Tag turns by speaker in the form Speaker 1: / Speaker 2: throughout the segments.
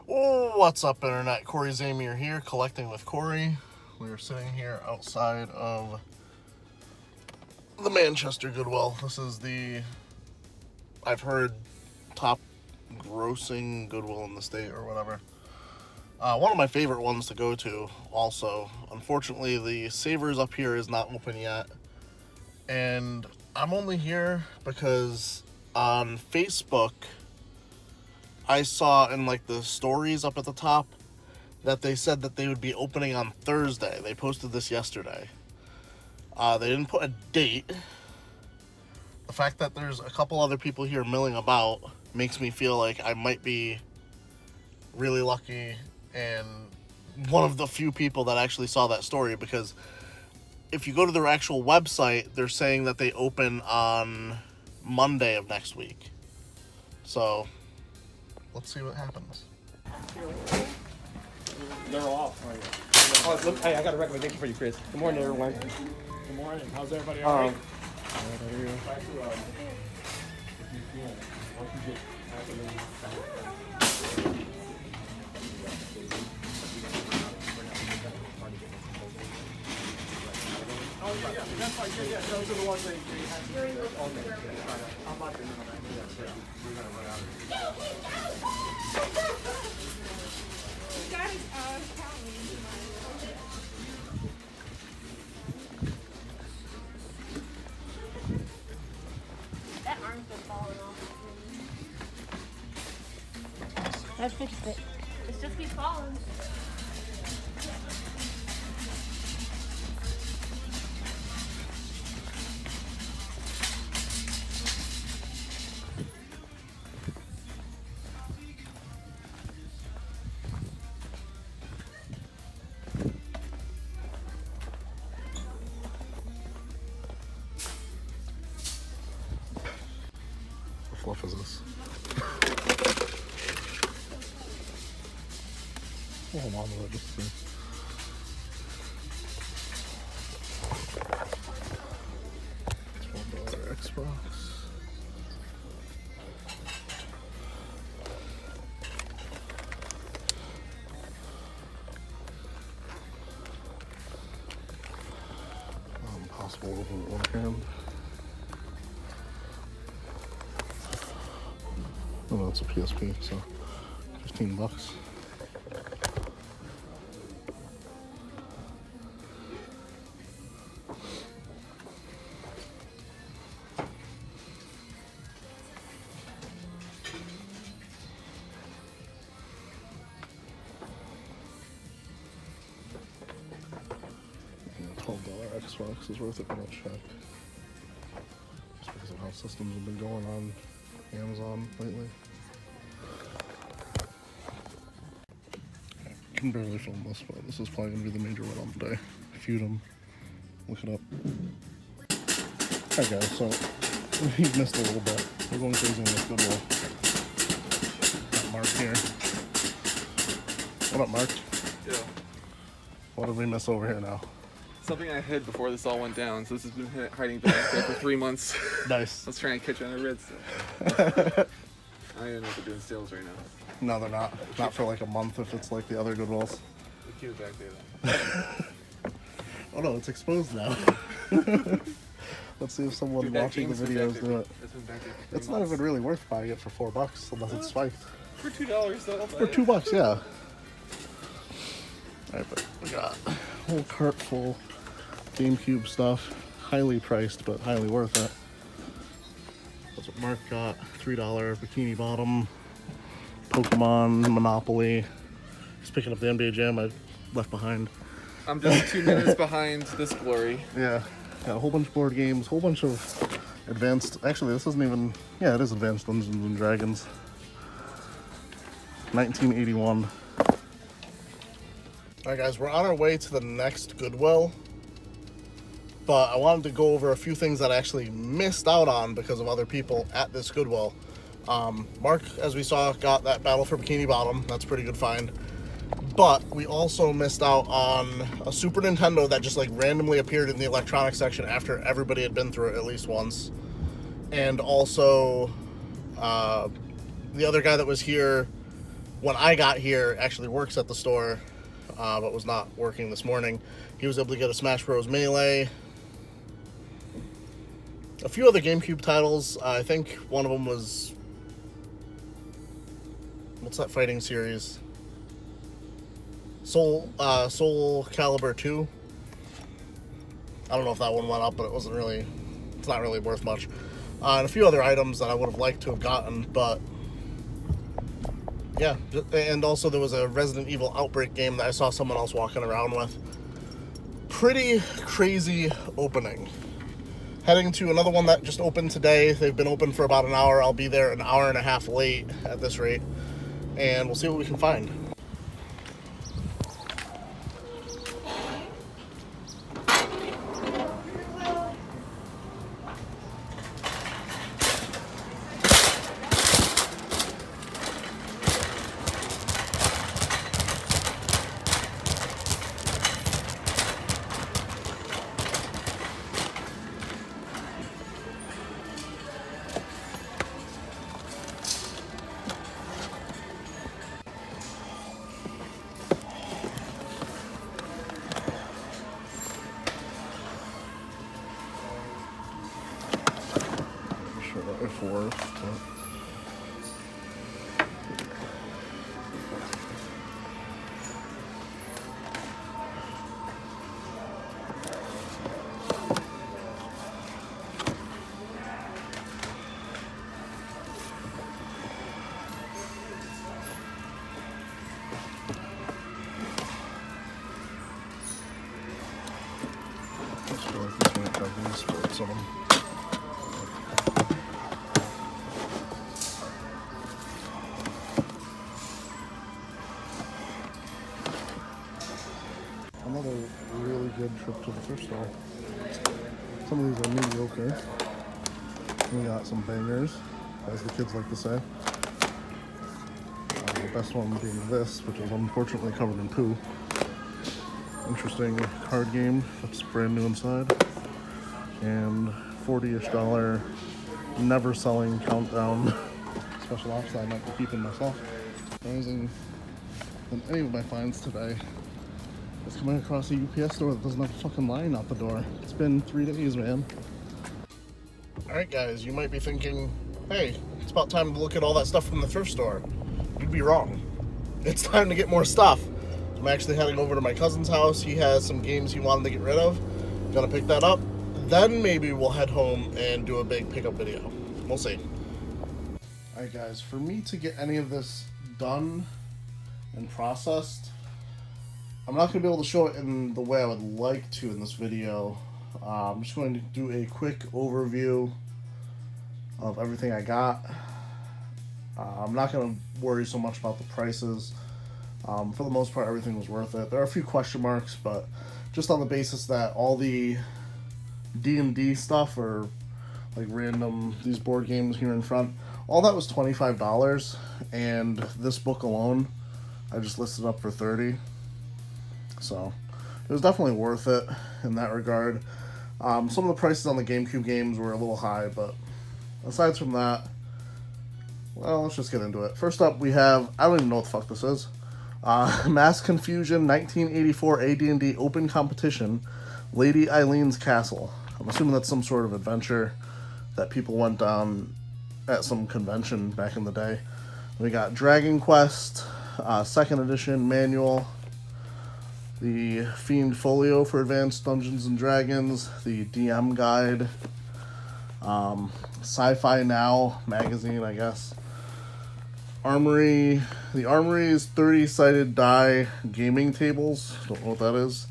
Speaker 1: Oh, what's up, Internet? Cory Zamier here, collecting with Cory. We are sitting here outside of the Manchester Goodwill. This is the, I've heard, top grossing Goodwill in the state or whatever. One of my favorite ones to go to also. Unfortunately, the Savers up here is not open yet. And I'm only here because on Facebook, I saw in like the stories up at the top that they said that they would be opening on Thursday. They posted this yesterday. They didn't put a date. The fact that there's a couple other people here milling about makes me feel like I might be really lucky and one of the few people that actually saw that story, because if you go to their actual website, they're saying that they open on Monday of next week. So let's see what happens.
Speaker 2: They're off. Oh, look, hey, I got a recommendation for you, Chris. Good morning, everyone.
Speaker 3: Good morning. How's everybody? All right. Oh, yeah, that's fine. Yeah, those are the ones they had. Okay. I'm not doing that. We're going to run out of
Speaker 4: That arm's been falling off. I fixed it. It just keeps falling.
Speaker 1: What fluff is this? Hold on to it just to see. $12 Xbox. Possible open with one hand. Oh, no, it's a PSP, so $15. $12 Xbox is worth it when I check. Just because of how systems have been going on Amazon lately. I can barely film this, but this is probably going to be the major one on today. Feud 'em. Look it up. Alright guys, so we've missed a little bit. We're going crazy in this Goodwill. Got Mark here. What up, Mark?
Speaker 5: Yeah.
Speaker 1: What did we miss over here now?
Speaker 5: Something I hid before this all went down, so this has been hiding back there for 3 months.
Speaker 1: Nice.
Speaker 5: I was trying to catch you on the red stuff. I don't even know if they're doing sales right now.
Speaker 1: No, they're not. Not for like a month if it's like the other Goodwills.
Speaker 5: The cube back there though.
Speaker 1: Oh no, it's exposed now. Let's see if someone
Speaker 5: Dude, that
Speaker 1: watching the
Speaker 5: game's been
Speaker 1: videos
Speaker 5: back
Speaker 1: do
Speaker 5: there-
Speaker 1: it.
Speaker 5: It's been back there for 3
Speaker 1: It's not
Speaker 5: months.
Speaker 1: even really worth buying it for $4 unless it's spiked.
Speaker 5: For $2 though. I'll buy
Speaker 1: For
Speaker 5: it.
Speaker 1: $2, yeah. Alright, but we got a whole cart full GameCube stuff. Highly priced, but highly worth it. That's what Mark got. $3 Bikini Bottom, Pokemon, Monopoly. He's picking up the NBA Jam I left behind.
Speaker 5: I'm just 2 minutes behind this glory.
Speaker 1: Yeah, got a whole bunch of board games, whole bunch of advanced. Actually, this isn't even. Yeah, it is Advanced Dungeons and Dragons. 1981. Alright, guys, we're on our way to the next Goodwill. But I wanted to go over a few things that I actually missed out on because of other people at this Goodwill. Mark, as we saw, got that Battle for Bikini Bottom. That's a pretty good find. But we also missed out on a Super Nintendo that just like randomly appeared in the electronics section after everybody had been through it at least once. And also, the other guy that was here when I got here, actually works at the store, but was not working this morning. He was able to get a Smash Bros. Melee, a few other GameCube titles. I think one of them was, what's that fighting series? Soul Calibur 2. I don't know if that one went up, but it's not really worth much. And a few other items that I would have liked to have gotten, but yeah. And also there was a Resident Evil Outbreak game that I saw someone else walking around with. Pretty crazy opening. Heading to another one that just opened today. They've been open for about an hour. I'll be there an hour and a half late at this rate, and we'll see what we can find. For I feel like this might have these sports on them. Another really good trip to the thrift store. Some of these are mediocre. We got some bangers, as the kids like to say. The best one being this, which is unfortunately covered in poo. Interesting card game that's brand new inside. And $40-ish never selling countdown special ops that I might be keeping myself. Amazing than any of my finds today. It's coming across a UPS store that doesn't have a fucking line out the door. It's been 3 days, man. Alright guys, you might be thinking, hey, it's about time to look at all that stuff from the thrift store. You'd be wrong. It's time to get more stuff. I'm actually heading over to my cousin's house. He has some games he wanted to get rid of. Gonna pick that up. Then maybe we'll head home and do a big pickup video. We'll see. Alright guys, for me to get any of this done and processed, I'm not going to be able to show it in the way I would like to in this video. I'm just going to do a quick overview of everything I got. I'm not going to worry so much about the prices. For the most part, everything was worth it. There are a few question marks, but just on the basis that all the D&D stuff, or like random, these board games here in front, all that was $25, and this book alone, I just listed up for $30. So it was definitely worth it in that regard. Some of the prices on the GameCube games were a little high, but aside from that, well, let's just get into it. First up, we have, I don't even know what the fuck this is. Mass Confusion 1984 AD&D Open Competition, Lady Eileen's Castle. I'm assuming that's some sort of adventure that people went down at some convention back in the day. We got Dragon Quest, 2nd edition manual, the Fiend Folio for Advanced Dungeons and Dragons, the DM Guide, Sci-Fi Now magazine, I guess. Armory. The Armory is 30-sided die gaming tables. Don't know what that is.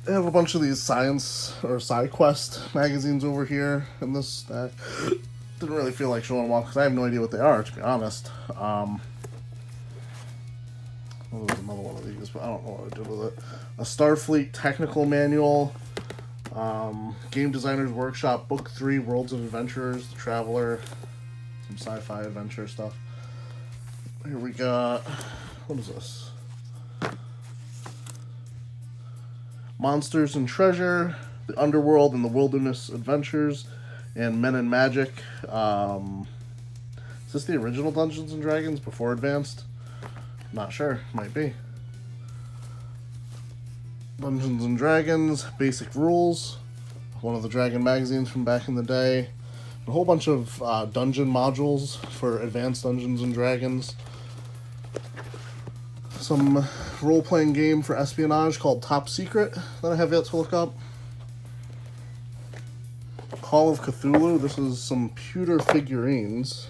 Speaker 1: They have a bunch of these science or SciQuest magazines over here in this stack. Didn't really feel like showing them off because I have no idea what they are, to be honest. Well, there's another one of these, but I don't know what I did with it. A Starfleet technical manual, Game Designer's Workshop, Book 3, Worlds of Adventurers, The Traveler, some sci-fi adventure stuff. Here we got, what is this? Monsters and Treasure, The Underworld and the Wilderness Adventures, and Men and Magic. This this the original Dungeons and Dragons before Advanced? Not sure. Might be. Dungeons and Dragons, Basic Rules. One of the Dragon magazines from back in the day. A whole bunch of dungeon modules for Advanced Dungeons and Dragons. Some role-playing game for espionage called Top Secret that I have yet to look up. Call of Cthulhu. This is some pewter figurines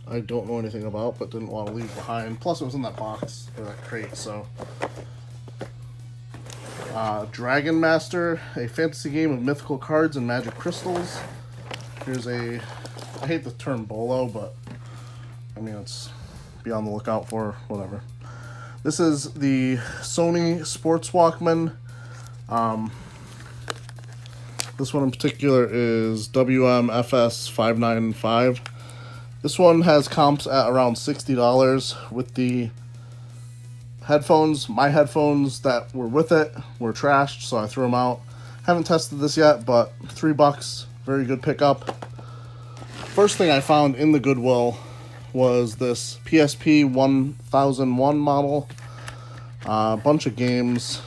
Speaker 1: I don't know anything about, but didn't want to leave behind. Plus, it was in that box, or that crate, so. Dragon Master, a fantasy game of mythical cards and magic crystals. Here's a, I hate the term bolo, but, I mean, it's be on the lookout for, whatever. This is the Sony Sports Walkman. This one in particular is WMFS595. This one has comps at around $60 with the headphones. My headphones that were with it were trashed, so I threw them out. Haven't tested this yet, but $3, very good pickup. First thing I found in the Goodwill was this PSP 1001 model. A bunch of games.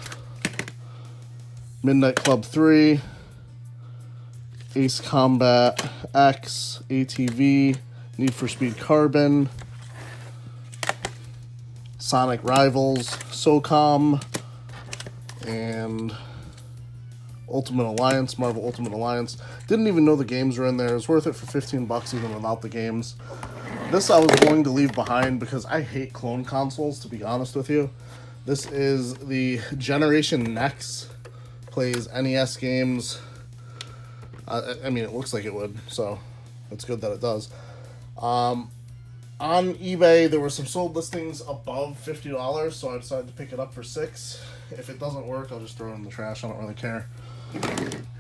Speaker 1: Midnight Club 3, Ace Combat X, ATV, Need for Speed Carbon, Sonic Rivals, SOCOM, and Ultimate Alliance, Marvel Ultimate Alliance. Didn't even know the games were in there. It was worth it for 15 bucks even without the games. This I was going to leave behind because I hate clone consoles, to be honest with you. This is the Generation Next. Plays NES games. I mean, it looks like it would, so it's good that it does. On eBay, there were some sold listings above $50, so I decided to pick it up for $6. If it doesn't work, I'll just throw it in the trash. I don't really care.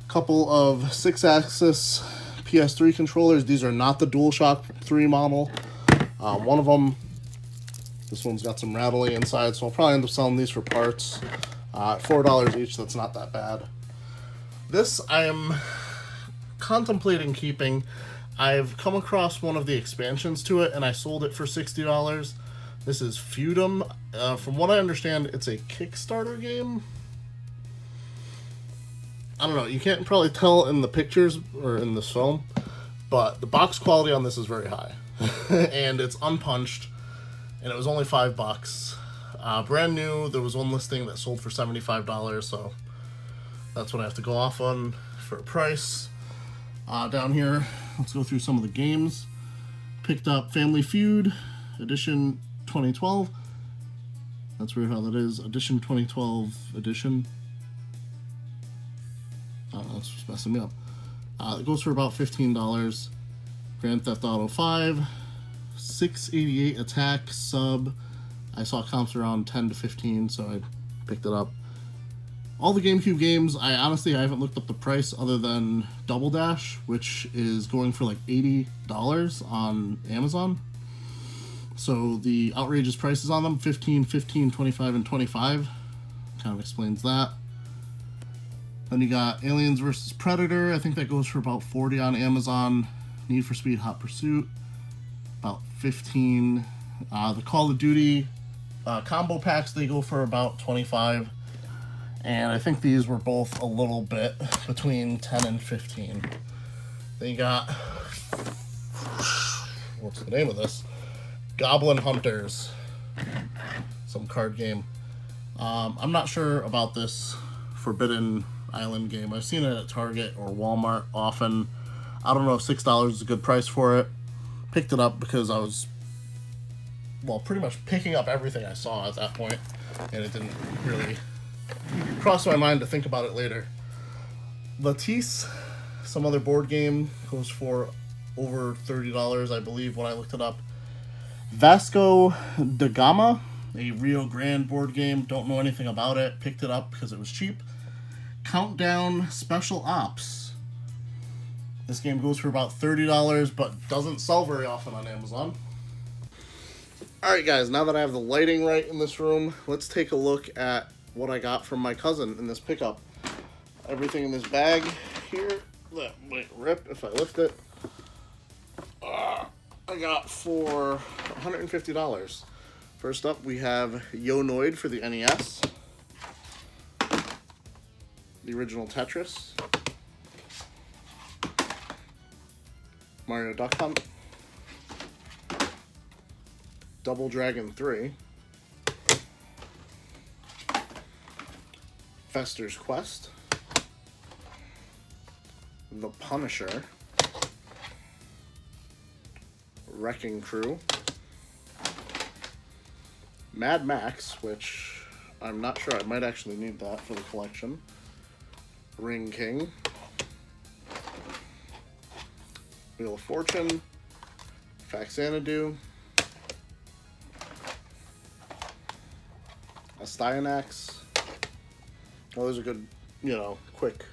Speaker 1: Couple of 6-axis PS3 controllers. These are not the DualShock 3 model. One of them, this one's got some rattling inside, so I'll probably end up selling these for parts. $4 each, that's not that bad. This I am contemplating keeping. I've come across one of the expansions to it, and I sold it for $60. This is Feudum. From what I understand, it's a Kickstarter game. I don't know, you can't probably tell in the pictures or in this film, but the box quality on this is very high. And it's unpunched, and it was only $5. Brand new. There was one listing that sold for $75, so that's what I have to go off on for a price. Down here, let's go through some of the games. Picked up Family Feud, Edition 2012. That's weird how that is. Edition 2012 edition. I don't know, it's just messing me up. It goes for about $15. Grand Theft Auto 5, 688 Attack Sub. I saw comps around 10 to 15, so I picked it up. All the GameCube games, I haven't looked up the price other than Double Dash, which is going for like $80 on Amazon. So the outrageous prices on them, 15, 15, 25, and 25. Kind of explains that. Then you got Aliens vs. Predator. I think that goes for about $40 on Amazon. Need for Speed Hot Pursuit, about $15. The Call of Duty combo packs, they go for about $25. And I think these were both a little bit between $10 and $15. Then you got, what's the name of this? Goblin Hunters. Some card game. I'm not sure about this Forbidden Island game. I've seen it at Target or Walmart often. I don't know if $6 is a good price for it. Picked it up because I was, well, pretty much picking up everything I saw at that point, and it didn't really cross my mind to think about it later. Latisse, some other board game, goes for over $30, I believe, when I looked it up. Vasco da Gama, a Rio Grande board game. Don't know anything about it. Picked it up because it was cheap. Countdown Special Ops. This game goes for about $30, but doesn't sell very often on Amazon. Alright guys, now that I have the lighting right in this room, let's take a look at what I got from my cousin in this pickup. Everything in this bag here, that might rip if I lift it. I got for $150. First up, we have Yo-Noid for the NES. The original Tetris. Mario Duck Hunt. Double Dragon 3. Fester's Quest. The Punisher. Wrecking Crew. Mad Max, which I'm not sure, I might actually need that for the collection. Ring King. Wheel of Fortune. Faxanadu. Astyanax. Oh, those are good, quick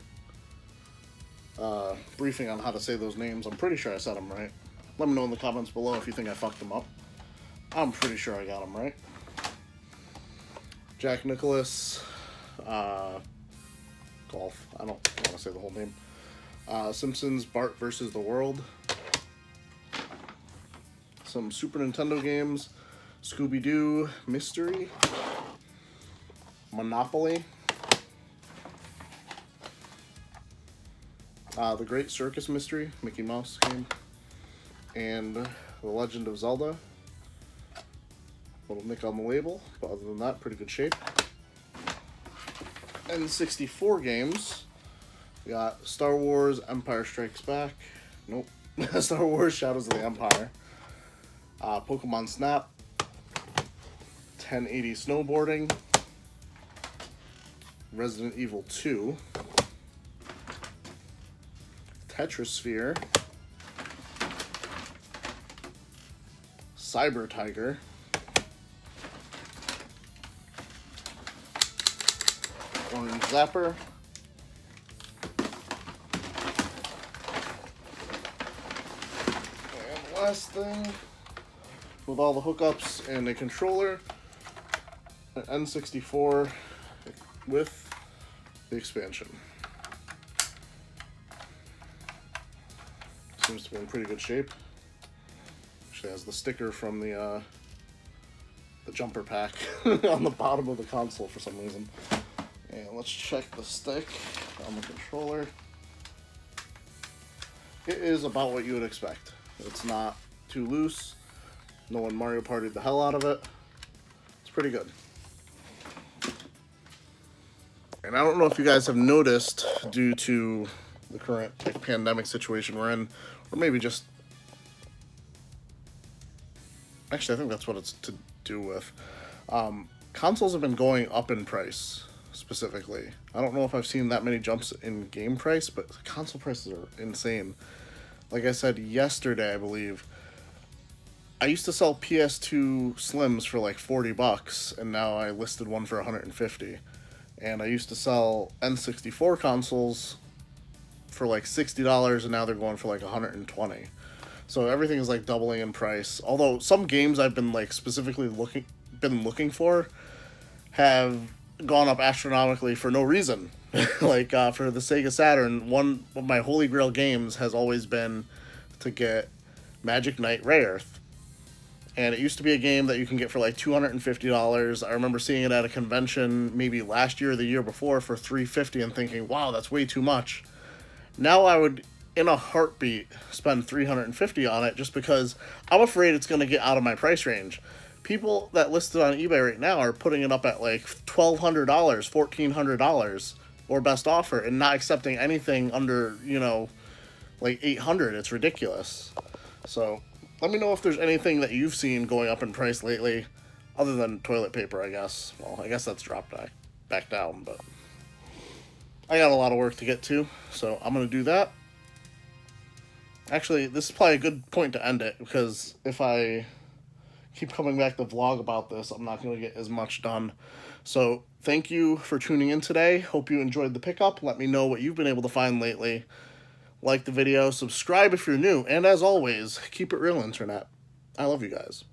Speaker 1: briefing on how to say those names. I'm pretty sure I said them right. Let me know in the comments below if you think I fucked them up. I'm pretty sure I got them right. Jack Nicholas, Golf. I don't want to say the whole name. Simpsons, Bart versus the World. Some Super Nintendo games. Scooby-Doo, Mystery. Monopoly. The Great Circus Mystery, Mickey Mouse game. And The Legend of Zelda. Little nick on the label, but other than that, pretty good shape. N64 games. We got Star Wars Empire Strikes Back. Nope. Star Wars Shadows of the Empire. Pokemon Snap. 1080 Snowboarding. Resident Evil 2. Tetrasphere. Cyber Tiger. Orange Zapper. And last thing, with all the hookups and a controller, an N64 with the expansion. Seems to be in pretty good shape. Actually has the sticker from the jumper pack on the bottom of the console for some reason. And let's check the stick on the controller. It is about what you would expect. It's not too loose. No one Mario Partied the hell out of it. It's pretty good. And I don't know if you guys have noticed, due to the current pandemic situation we're in, or maybe just... Actually, I think that's what it's to do with. Consoles have been going up in price, specifically. I don't know if I've seen that many jumps in game price, but console prices are insane. Like I said yesterday, I believe, I used to sell PS2 Slims for like $40, and now I listed one for $150. And I used to sell N64 consoles for like $60, and now they're going for like $120. So everything is like doubling in price. Although some games I've been like specifically looking for have gone up astronomically for no reason. Like for the Sega Saturn, one of my holy grail games has always been to get Magic Knight Rayearth. And it used to be a game that you can get for like $250. I remember seeing it at a convention maybe last year or the year before for $350 and thinking, wow, that's way too much. Now I would, in a heartbeat, spend $350 on it just because I'm afraid it's going to get out of my price range. People that listed on eBay right now are putting it up at like $1,200, $1,400, or best offer, and not accepting anything under, like $800. It's ridiculous. So let me know if there's anything that you've seen going up in price lately, other than toilet paper, I guess. Well, I guess that's dropped back down, but I got a lot of work to get to, so I'm going to do that. Actually, this is probably a good point to end it, because if I keep coming back to vlog about this, I'm not going to get as much done. So thank you for tuning in today. Hope you enjoyed the pickup. Let me know what you've been able to find lately. Like the video, subscribe if you're new, and as always, keep it real, Internet. I love you guys.